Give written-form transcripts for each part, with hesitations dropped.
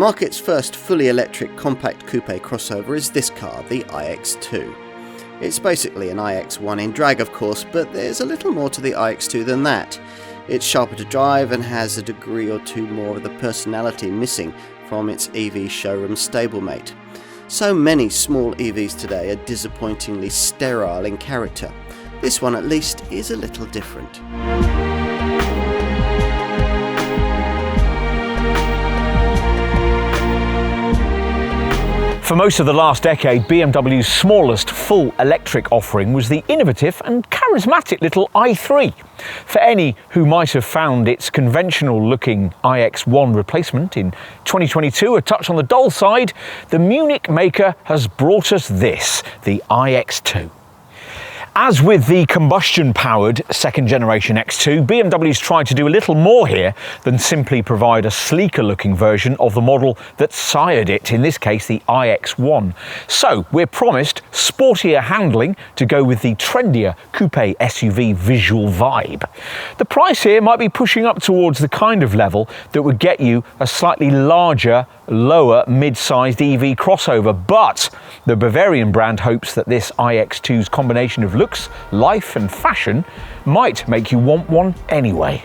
market's first fully electric compact coupe crossover is this car, the iX2. It's basically an iX1 in drag of course, but there's a little more to the iX2 than that. It's sharper to drive and has a degree or two more of the personality missing from its EV showroom stablemate. So many small EVs today are disappointingly sterile in character. This one at least is a little different. For most of the last decade, BMW's smallest full electric offering was the innovative and charismatic little i3. For any who might have found its conventional looking iX1 replacement in 2022 a touch on the dull side, the Munich maker has brought us this, the iX2. As with the combustion-powered second-generation X2, BMW's tried to do a little more here than simply provide a sleeker-looking version of the model that sired it, in this case the iX1. So we're promised sportier handling to go with the trendier coupe SUV visual vibe. The price here might be pushing up towards the kind of level that would get you a slightly larger, lower mid-sized EV crossover, but the Bavarian brand hopes that this iX2's combination of looks, life and fashion might make you want one anyway.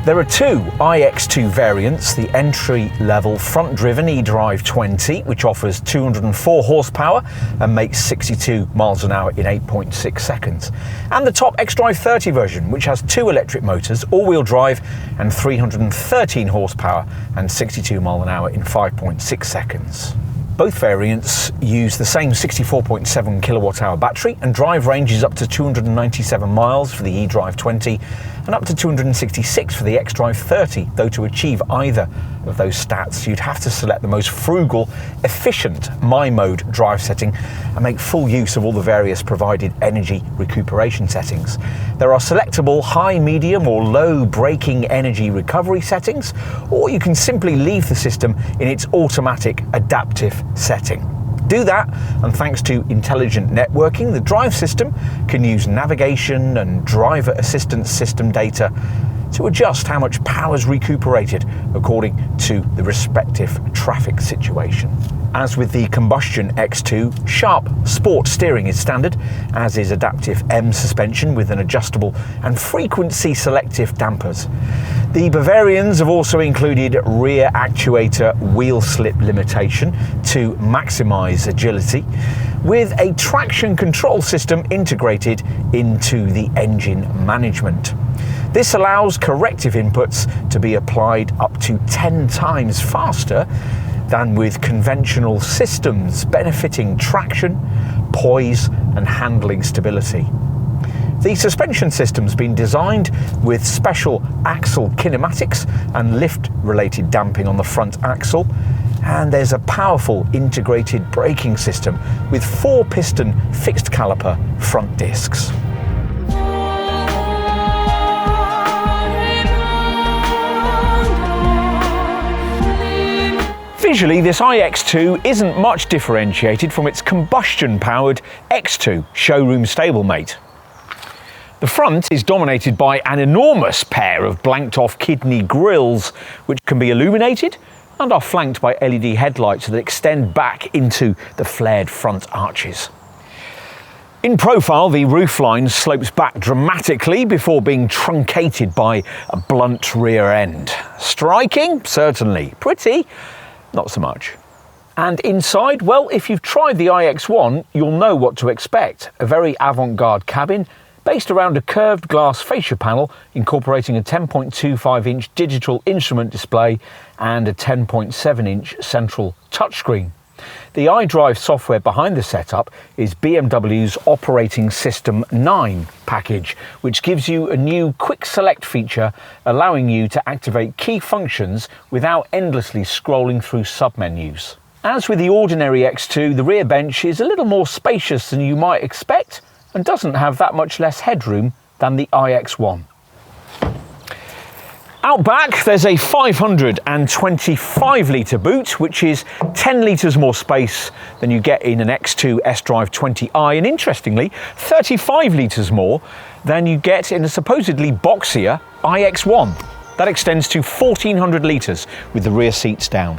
There are two iX2 variants, the entry-level front-driven eDrive 20, which offers 204 horsepower and makes 62 miles an hour in 8.6 seconds, and the top xDrive 30 version, which has two electric motors, all-wheel drive, and 313 horsepower and 62 miles an hour in 5.6 seconds. Both variants use the same 64.7 kilowatt-hour battery, and drive range is up to 297 miles for the eDrive 20 and up to 266 for the xDrive 30, though to achieve either of those stats you'd have to select the most frugal, efficient My Mode drive setting and make full use of all the various provided energy recuperation settings. There are selectable high, medium or low braking energy recovery settings, or you can simply leave the system in its automatic adaptive setting. Do that, and thanks to intelligent networking, the drive system can use navigation and driver assistance system data to adjust how much power is recuperated according to the respective traffic situation. As with the combustion X2, sharp sport steering is standard, as is adaptive M suspension with an adjustable and frequency selective dampers. The Bavarians have also included rear actuator wheel slip limitation to maximise agility, with a traction control system integrated into the engine management. This allows corrective inputs to be applied up to 10 times faster than with conventional systems, benefiting traction, poise and handling stability. The suspension system's been designed with special axle kinematics and lift-related damping on the front axle, and there's a powerful integrated braking system with 4-piston fixed caliper front discs. Visually, this iX2 isn't much differentiated from its combustion-powered X2 showroom stablemate. The front is dominated by an enormous pair of blanked-off kidney grilles, which can be illuminated and are flanked by LED headlights that extend back into the flared front arches. In profile, the roofline slopes back dramatically before being truncated by a blunt rear end. Striking? Certainly. Pretty? Not so much. And inside, well, if you've tried the iX1, you'll know what to expect. A very avant-garde cabin based around a curved glass fascia panel incorporating a 10.25-inch digital instrument display and a 10.7-inch central touchscreen. The iDrive software behind the setup is BMW's Operating System 9 package, which gives you a new quick select feature allowing you to activate key functions without endlessly scrolling through submenus. As with the ordinary X2, the rear bench is a little more spacious than you might expect and doesn't have that much less headroom than the iX1. Out back, there's a 525 litre boot, which is 10 litres more space than you get in an X2 S-Drive 20i, and interestingly, 35 litres more than you get in a supposedly boxier iX1. That extends to 1,400 litres with the rear seats down.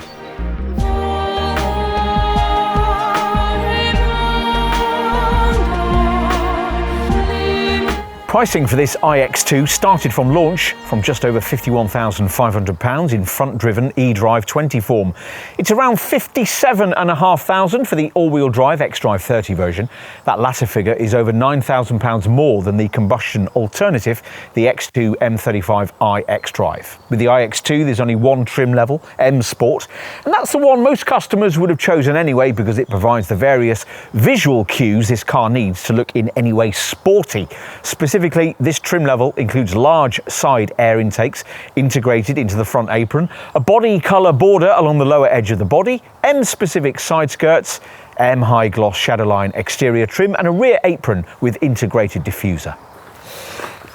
Pricing for this iX2 started from launch from just over £51,500 in front-driven eDrive 20 form. It's around £57,500 for the all-wheel drive xDrive 30 version. That latter figure is over £9,000 more than the combustion alternative, the X2 M35i xDrive. With the iX2, there's only one trim level, M Sport, and that's the one most customers would have chosen anyway because it provides the various visual cues this car needs to look in any way sporty. Specifically, this trim level includes large side air intakes integrated into the front apron, a body colour border along the lower edge of the body, M-specific side skirts, M high gloss Shadowline exterior trim, and a rear apron with integrated diffuser.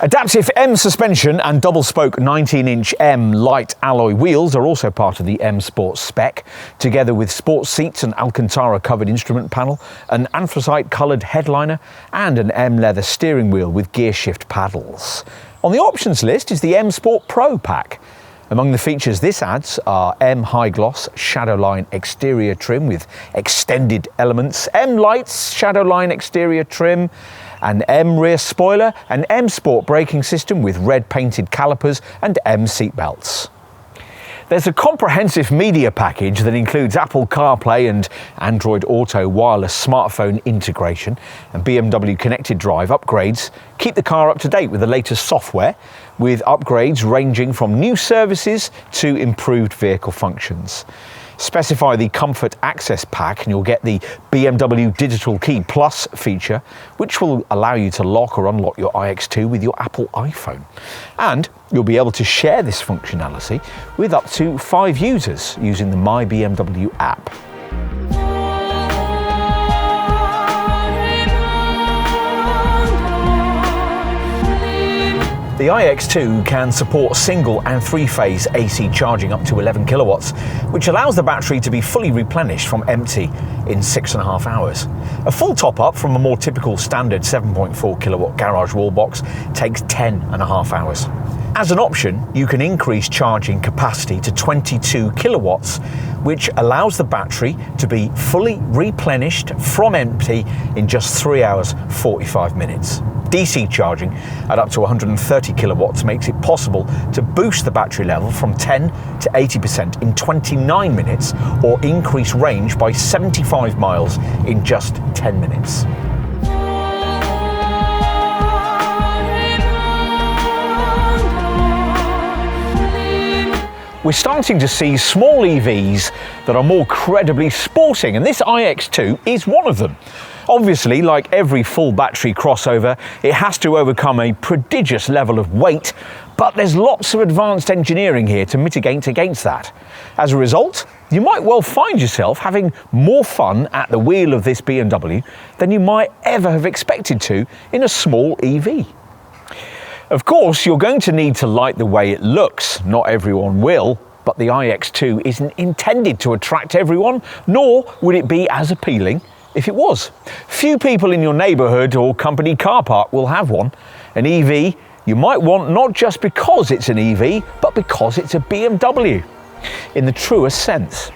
Adaptive M suspension and double-spoke 19-inch M light alloy wheels are also part of the M Sport spec, together with sports seats, an Alcantara-covered instrument panel, an anthracite-coloured headliner, and an M leather steering wheel with gear shift paddles. On the options list is the M Sport Pro pack. Among the features this adds are M high gloss Shadowline exterior trim with extended elements, M lights Shadowline exterior trim, an M rear spoiler, an M Sport braking system with red painted calipers, and M seat belts. There's a comprehensive media package that includes Apple CarPlay and Android Auto wireless smartphone integration, and BMW Connected Drive upgrades keep the car up to date with the latest software, with upgrades ranging from new services to improved vehicle functions. Specify the Comfort Access Pack and you'll get the BMW Digital Key Plus feature, which will allow you to lock or unlock your iX2 with your Apple iPhone. And you'll be able to share this functionality with up to 5 users using the My BMW app. The iX2 can support single and three-phase AC charging up to 11 kilowatts, which allows the battery to be fully replenished from empty in 6.5 hours. A full top-up from a more typical standard 7.4 kilowatt garage wall box takes 10.5 hours. As an option, you can increase charging capacity to 22 kilowatts, which allows the battery to be fully replenished from empty in just 3 hours, 45 minutes. DC charging at up to 130 kilowatts makes it possible to boost the battery level from 10 to 80% in 29 minutes or increase range by 75 miles in just 10 minutes. We're starting to see small EVs that are more credibly sporting, and this iX2 is one of them. Obviously, like every full battery crossover, it has to overcome a prodigious level of weight, but there's lots of advanced engineering here to mitigate against that. As a result, you might well find yourself having more fun at the wheel of this BMW than you might ever have expected to in a small EV. Of course, you're going to need to like the way it looks. Not everyone will, but the iX2 isn't intended to attract everyone, nor would it be as appealing if it was. Few people in your neighbourhood or company car park will have one. An EV you might want not just because it's an EV, but because it's a BMW, in the truest sense.